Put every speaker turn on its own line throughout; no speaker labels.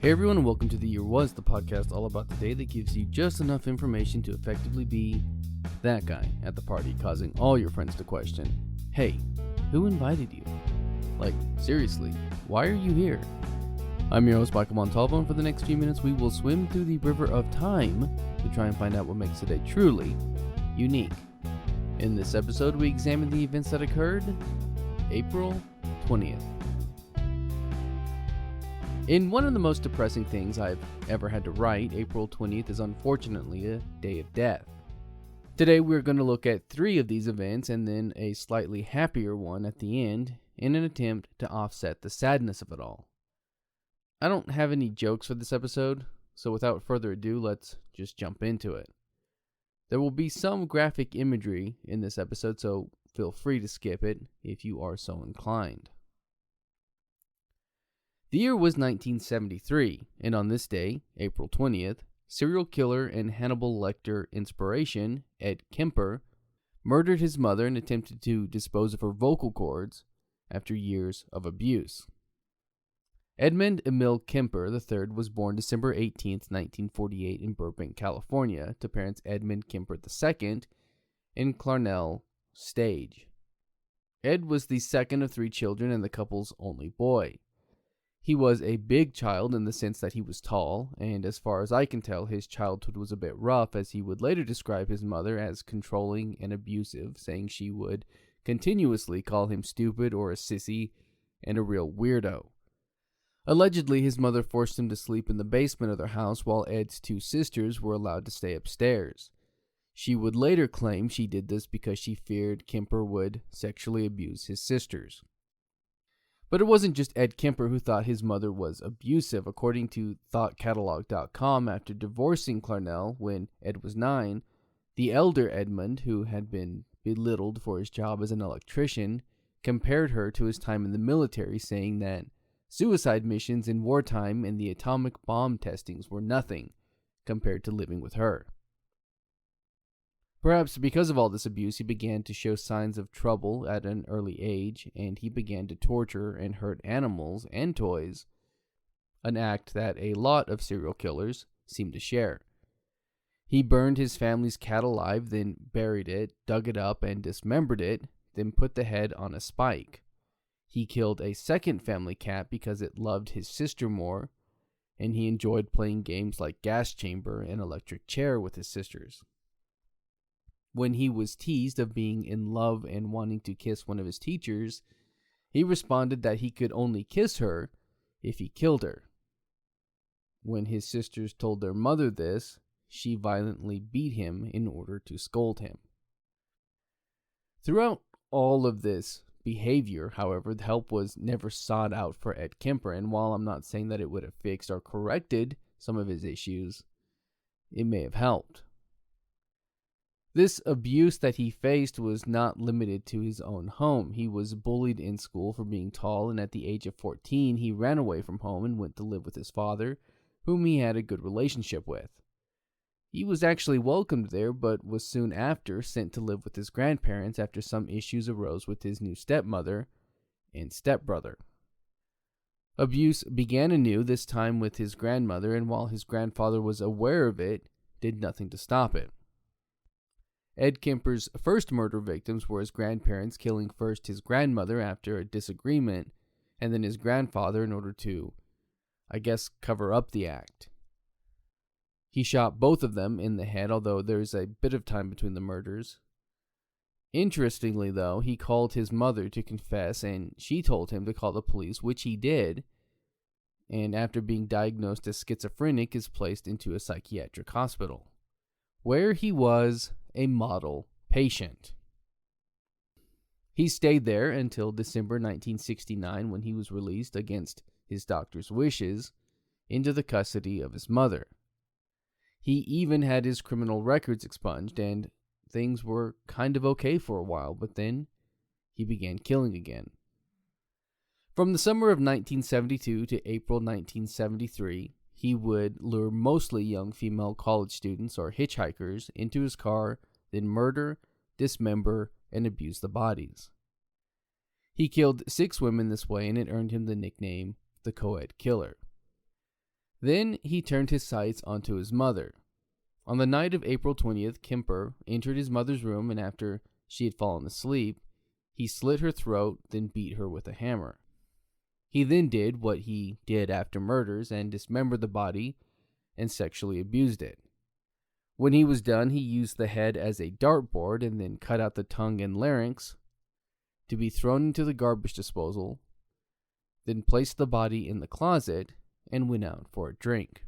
Hey everyone, and welcome to The Year Was, the podcast all about the day that gives you just enough information to effectively be that guy at the party, causing all your friends to question, hey, who invited you? Like, seriously, why are you here? I'm your host, Michael Montalvo, and for the next few minutes we will swim through the river of time to try and find out what makes today truly unique. In this episode, we examine the events that occurred April 20th. In one of the most depressing things I've ever had to write, April 20th is unfortunately a day of death. Today we're going to look at 3 of these events and then a slightly happier one at the end in an attempt to offset the sadness of it all. I don't have any jokes for this episode, so without further ado, let's just jump into it. There will be some graphic imagery in this episode, so feel free to skip it if you are so inclined. The year was 1973, and on this day, April 20th, serial killer and Hannibal Lecter inspiration, Ed Kemper, murdered his mother and attempted to dispose of her vocal cords after years of abuse. Edmund Emil Kemper III was born December 18, 1948 in Burbank, California, to parents Edmund Kemper II and Clarnell Stage. Ed was the second of 3 children and the couple's only boy. He was a big child in the sense that he was tall, and as far as I can tell, his childhood was a bit rough, as he would later describe his mother as controlling and abusive, saying she would continuously call him stupid or a sissy and a real weirdo. Allegedly, his mother forced him to sleep in the basement of their house while Ed's 2 sisters were allowed to stay upstairs. She would later claim she did this because she feared Kemper would sexually abuse his sisters. But it wasn't just Ed Kemper who thought his mother was abusive. According to ThoughtCatalog.com, after divorcing Clarnell when Ed was 9, the elder Edmund, who had been belittled for his job as an electrician, compared her to his time in the military, saying that suicide missions in wartime and the atomic bomb testings were nothing compared to living with her. Perhaps because of all this abuse, he began to show signs of trouble at an early age, and he began to torture and hurt animals and toys, an act that a lot of serial killers seem to share. He burned his family's cat alive, then buried it, dug it up, and dismembered it, then put the head on a spike. He killed a second family cat because it loved his sister more, and he enjoyed playing games like Gas Chamber and Electric Chair with his sisters. When he was teased of being in love and wanting to kiss one of his teachers, he responded that he could only kiss her if he killed her. When his sisters told their mother this, she violently beat him in order to scold him. Throughout all of this behavior, however, the help was never sought out for Ed Kemper, and while I'm not saying that it would have fixed or corrected some of his issues, it may have helped. This abuse that he faced was not limited to his own home. He was bullied in school for being tall, and at the age of 14, he ran away from home and went to live with his father, whom he had a good relationship with. He was actually welcomed there, but was soon after sent to live with his grandparents after some issues arose with his new stepmother and stepbrother. Abuse began anew, this time with his grandmother, and while his grandfather was aware of it, did nothing to stop it. Ed Kemper's first murder victims were his grandparents, killing first his grandmother after a disagreement, and then his grandfather in order to, cover up the act. He shot both of them in the head, although there's a bit of time between the murders. Interestingly, though, he called his mother to confess, and she told him to call the police, which he did, and after being diagnosed as schizophrenic, is placed into a psychiatric hospital, where he was a model patient. He stayed there until December 1969, when he was released against his doctor's wishes into the custody of his mother. He even had his criminal records expunged, and things were kind of okay for a while, but then he began killing again. From the summer of 1972 to April 1973, he would lure mostly young female college students or hitchhikers into his car, then murder, dismember, and abuse the bodies. He killed 6 women this way, and it earned him the nickname the Co-Ed Killer. Then he turned his sights onto his mother. On the night of April 20th, Kemper entered his mother's room, and after she had fallen asleep, he slit her throat, then beat her with a hammer. He then did what he did after murders and dismembered the body and sexually abused it. When he was done, he used the head as a dartboard and then cut out the tongue and larynx to be thrown into the garbage disposal, then placed the body in the closet and went out for a drink.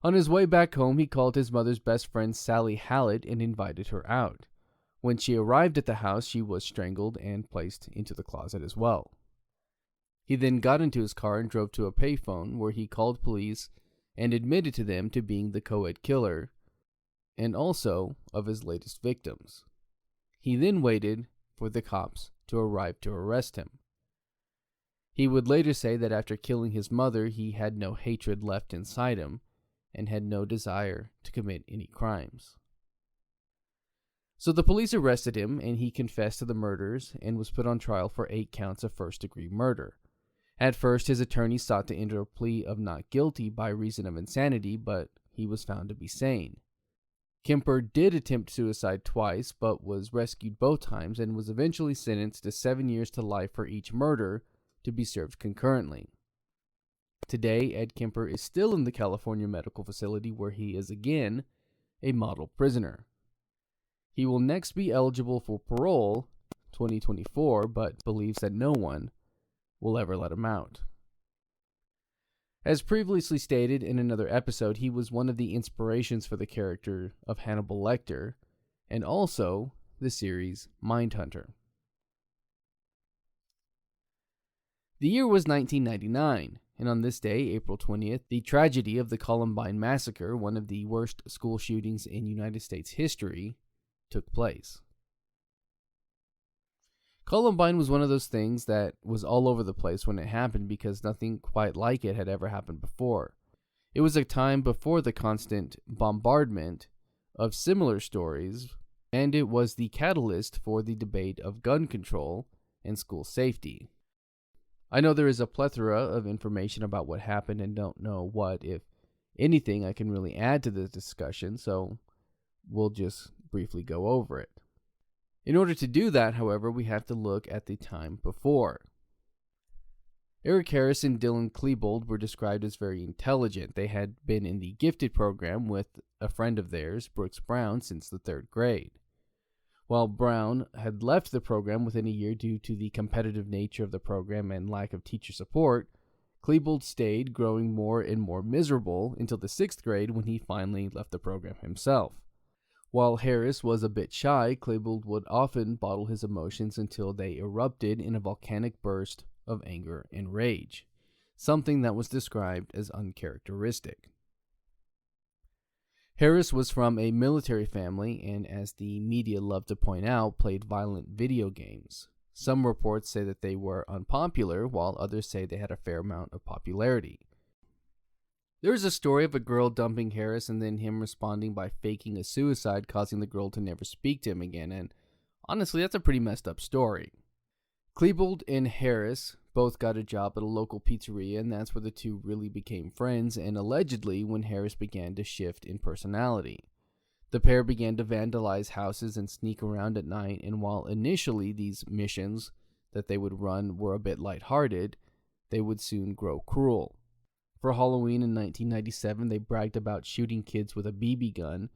On his way back home, he called his mother's best friend Sally Hallett and invited her out. When she arrived at the house, she was strangled and placed into the closet as well. He then got into his car and drove to a payphone where he called police and admitted to them to being the co-ed killer and also of his latest victims. He then waited for the cops to arrive to arrest him. He would later say that after killing his mother, he had no hatred left inside him and had no desire to commit any crimes. So the police arrested him, and he confessed to the murders and was put on trial for 8 counts of first-degree murder. At first, his attorney sought to enter a plea of not guilty by reason of insanity, but he was found to be sane. Kemper did attempt suicide twice, but was rescued both times and was eventually sentenced to 7 years to life for each murder to be served concurrently. Today, Ed Kemper is still in the California medical facility where he is again a model prisoner. He will next be eligible for parole 2024, but believes that no one will ever let him out. As previously stated in another episode, he was one of the inspirations for the character of Hannibal Lecter and also the series Mindhunter. The year was 1999, and on this day, April 20th, the tragedy of the Columbine Massacre, one of the worst school shootings in United States history, took place. Columbine was one of those things that was all over the place when it happened because nothing quite like it had ever happened before. It was a time before the constant bombardment of similar stories, and it was the catalyst for the debate of gun control and school safety. I know there is a plethora of information about what happened and don't know what, if anything, I can really add to this discussion, so we'll just briefly go over it. In order to do that, however, we have to look at the time before. Eric Harris and Dylan Klebold were described as very intelligent. They had been in the gifted program with a friend of theirs, Brooks Brown, since the 3rd grade. While Brown had left the program within a year due to the competitive nature of the program and lack of teacher support, Klebold stayed, growing more and more miserable until the 6th grade when he finally left the program himself. While Harris was a bit shy, Klebold would often bottle his emotions until they erupted in a volcanic burst of anger and rage, something that was described as uncharacteristic. Harris was from a military family and, as the media loved to point out, played violent video games. Some reports say that they were unpopular, while others say they had a fair amount of popularity. There is a story of a girl dumping Harris and then him responding by faking a suicide, causing the girl to never speak to him again, and honestly, that's a pretty messed up story. Klebold and Harris both got a job at a local pizzeria, and that's where the two really became friends, and allegedly when Harris began to shift in personality. The pair began to vandalize houses and sneak around at night, and while initially these missions that they would run were a bit lighthearted, they would soon grow cruel. For Halloween in 1997, they bragged about shooting kids with a BB gun,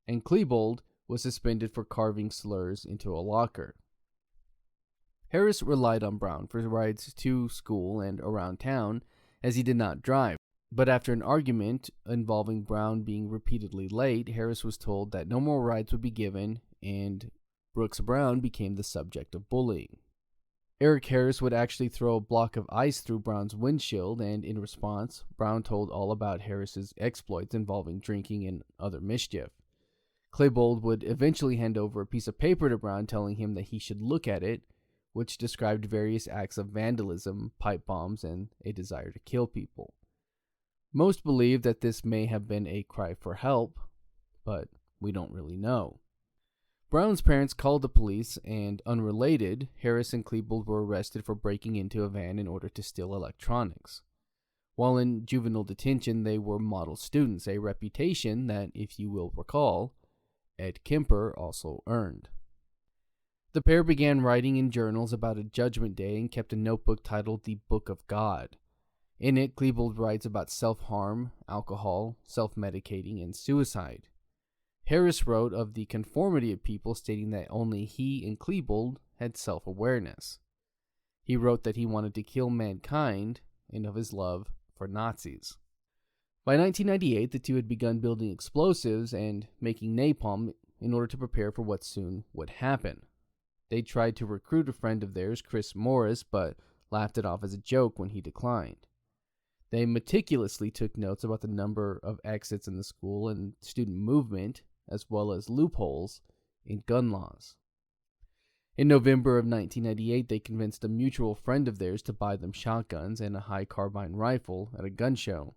and Klebold was suspended for carving slurs into a locker. Harris relied on Brown for rides to school and around town, as he did not drive. But after an argument involving Brown being repeatedly late, Harris was told that no more rides would be given, and Brooks Brown became the subject of bullying. Eric Harris would actually throw a block of ice through Brown's windshield, and in response, Brown told all about Harris's exploits involving drinking and other mischief. Klebold would eventually hand over a piece of paper to Brown telling him that he should look at it, which described various acts of vandalism, pipe bombs, and a desire to kill people. Most believe that this may have been a cry for help, but we don't really know. Brown's parents called the police, and unrelated, Harris and Klebold were arrested for breaking into a van in order to steal electronics. While in juvenile detention, they were model students, a reputation that, if you will recall, Ed Kemper also earned. The pair began writing in journals about a judgment day and kept a notebook titled The Book of God. In it, Klebold writes about self-harm, alcohol, self-medicating, and suicide. Harris wrote of the conformity of people, stating that only he and Klebold had self-awareness. He wrote that he wanted to kill mankind and of his love for Nazis. By 1998, the two had begun building explosives and making napalm in order to prepare for what soon would happen. They tried to recruit a friend of theirs, Chris Morris, but laughed it off as a joke when he declined. They meticulously took notes about the number of exits in the school and student movement, as well as loopholes in gun laws. In November of 1998, they convinced a mutual friend of theirs to buy them shotguns and a high carbine rifle at a gun show,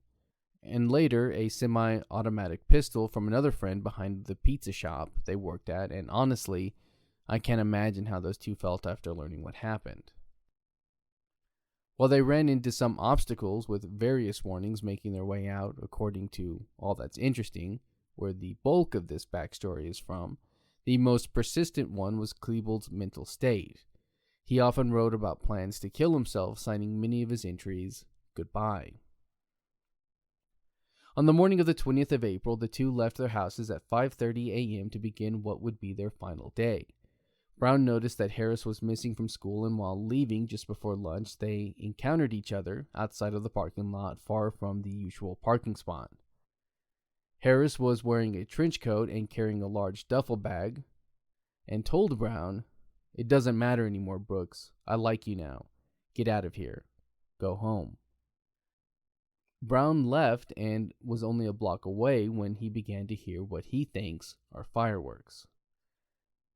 and later a semi-automatic pistol from another friend behind the pizza shop they worked at, and honestly, I can't imagine how those two felt after learning what happened. While they ran into some obstacles, with various warnings making their way out, according to All That's Interesting, where the bulk of this backstory is from, the most persistent one was Klebold's mental state. He often wrote about plans to kill himself, signing many of his entries, "Goodbye." On the morning of the 20th of April, the two left their houses at 5:30 a.m. to begin what would be their final day. Brown noticed that Harris was missing from school, and while leaving just before lunch, they encountered each other outside of the parking lot far from the usual parking spot. Harris was wearing a trench coat and carrying a large duffel bag, and told Brown, "It doesn't matter anymore, Brooks. I like you now. Get out of here. Go home." Brown left and was only a block away when he began to hear what he thinks are fireworks.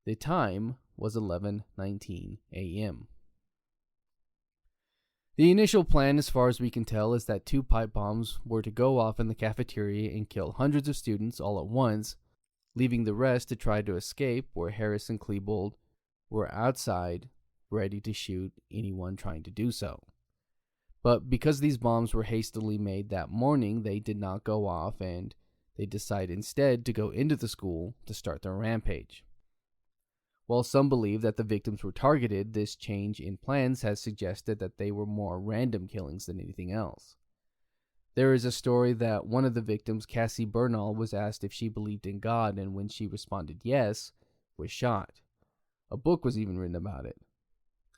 The time was 11:19 a.m. The initial plan, as far as we can tell, is that two pipe bombs were to go off in the cafeteria and kill hundreds of students all at once, leaving the rest to try to escape, where Harris and Klebold were outside, ready to shoot anyone trying to do so. But because these bombs were hastily made that morning, they did not go off, and they decided instead to go into the school to start their rampage. While some believe that the victims were targeted, this change in plans has suggested that they were more random killings than anything else. There is a story that one of the victims, Cassie Bernal, was asked if she believed in God, and when she responded yes, was shot. A book was even written about it.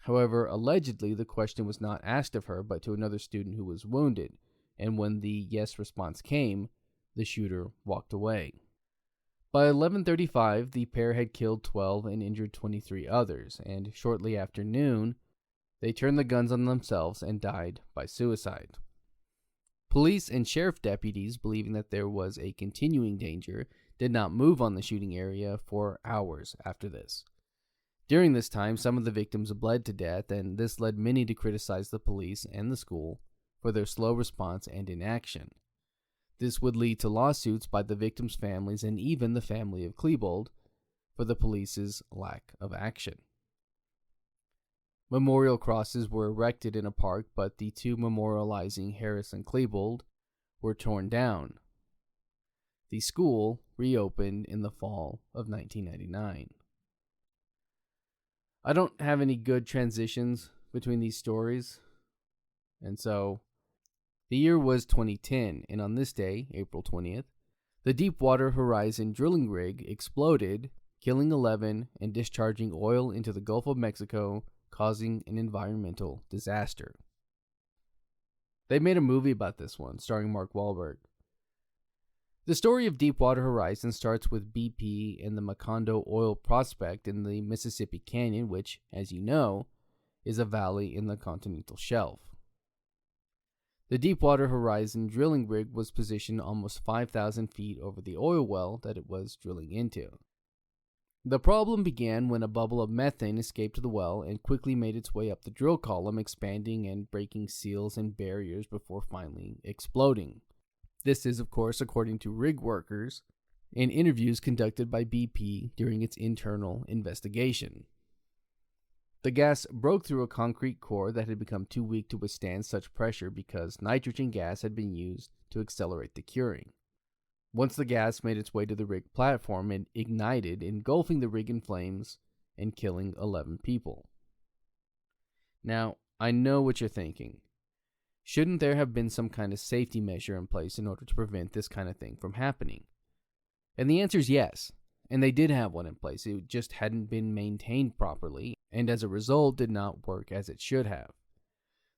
However, allegedly, the question was not asked of her, but to another student who was wounded, and when the yes response came, the shooter walked away. By 11:35, the pair had killed 12 and injured 23 others, and shortly after noon, they turned the guns on themselves and died by suicide. Police and sheriff deputies, believing that there was a continuing danger, did not move on the shooting area for hours after this. During this time, some of the victims bled to death, and this led many to criticize the police and the school for their slow response and inaction. This would lead to lawsuits by the victims' families and even the family of Klebold for the police's lack of action. Memorial crosses were erected in a park, but the two memorializing Harris and Klebold were torn down. The school reopened in the fall of 1999. I don't have any good transitions between these stories, and so the year was 2010, and on this day, April 20th, the Deepwater Horizon drilling rig exploded, killing 11 and discharging oil into the Gulf of Mexico, causing an environmental disaster. They made a movie about this one, starring Mark Wahlberg. The story of Deepwater Horizon starts with BP and the Macondo oil prospect in the Mississippi Canyon, which, as you know, is a valley in the continental shelf. The Deepwater Horizon drilling rig was positioned almost 5,000 feet over the oil well that it was drilling into. The problem began when a bubble of methane escaped the well and quickly made its way up the drill column, expanding and breaking seals and barriers before finally exploding. This is, of course, according to rig workers in interviews conducted by BP during its internal investigation. The gas broke through a concrete core that had become too weak to withstand such pressure because nitrogen gas had been used to accelerate the curing. Once the gas made its way to the rig platform, it ignited, engulfing the rig in flames and killing 11 people. Now, I know what you're thinking. Shouldn't there have been some kind of safety measure in place in order to prevent this kind of thing from happening? And the answer is yes, and they did have one in place. It just hadn't been maintained properly, and as a result did not work as it should have.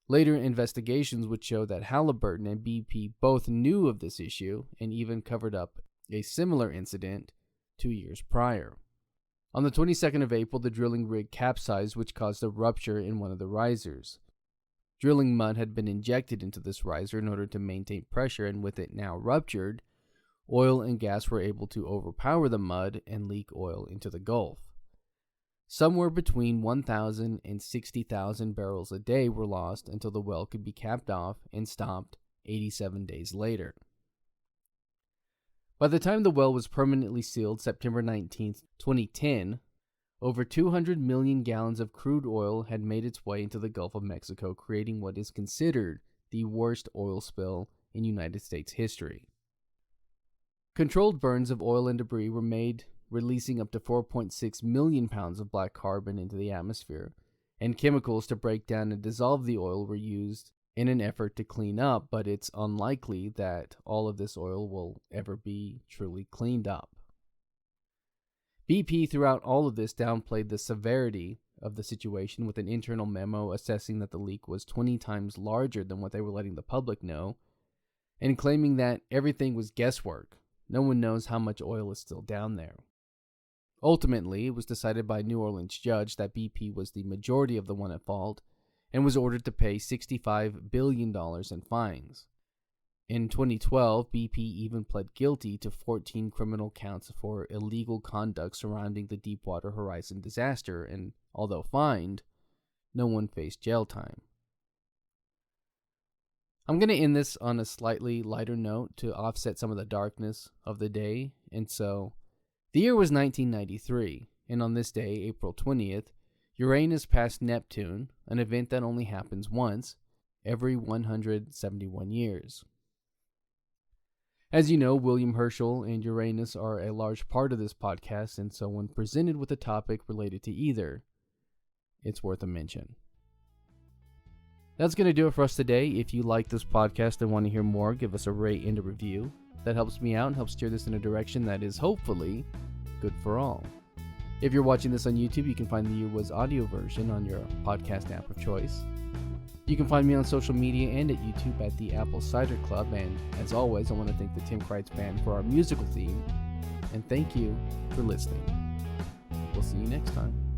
Later investigations would show that Halliburton and BP both knew of this issue and even covered up a similar incident 2 years prior. On the 22nd of April, the drilling rig capsized, which caused a rupture in one of the risers. Drilling mud had been injected into this riser in order to maintain pressure, and with it now ruptured, oil and gas were able to overpower the mud and leak oil into the Gulf. Somewhere between 1,000 and 60,000 barrels a day were lost until the well could be capped off and stopped 87 days later. By the time the well was permanently sealed September 19, 2010, over 200 million gallons of crude oil had made its way into the Gulf of Mexico, creating what is considered the worst oil spill in United States history. Controlled burns of oil and debris were made, releasing up to 4.6 million pounds of black carbon into the atmosphere, and chemicals to break down and dissolve the oil were used in an effort to clean up, but it's unlikely that all of this oil will ever be truly cleaned up. BP throughout all of this downplayed the severity of the situation with an internal memo assessing that the leak was 20 times larger than what they were letting the public know, and claiming that everything was guesswork. No one knows how much oil is still down there. Ultimately, it was decided by a New Orleans judge that BP was the majority of the one at fault and was ordered to pay $65 billion in fines. In 2012, BP even pled guilty to 14 criminal counts for illegal conduct surrounding the Deepwater Horizon disaster, and although fined, no one faced jail time. I'm going to end this on a slightly lighter note to offset some of the darkness of the day, and so the year was 1993, and on this day, April 20th, Uranus passed Neptune, an event that only happens once every 171 years. As you know, William Herschel and Uranus are a large part of this podcast, and so when presented with a topic related to either, it's worth a mention. That's going to do it for us today. If you like this podcast and want to hear more, give us a rate and a review. That helps me out and helps steer this in a direction that is hopefully good for all. If you're watching this on YouTube, you can find the UWA's audio version on your podcast app of choice. You can find me on social media and at YouTube at the Apple Cider Club. And as always, I want to thank the Tim Kreitz Band for our musical theme. And thank you for listening. We'll see you next time.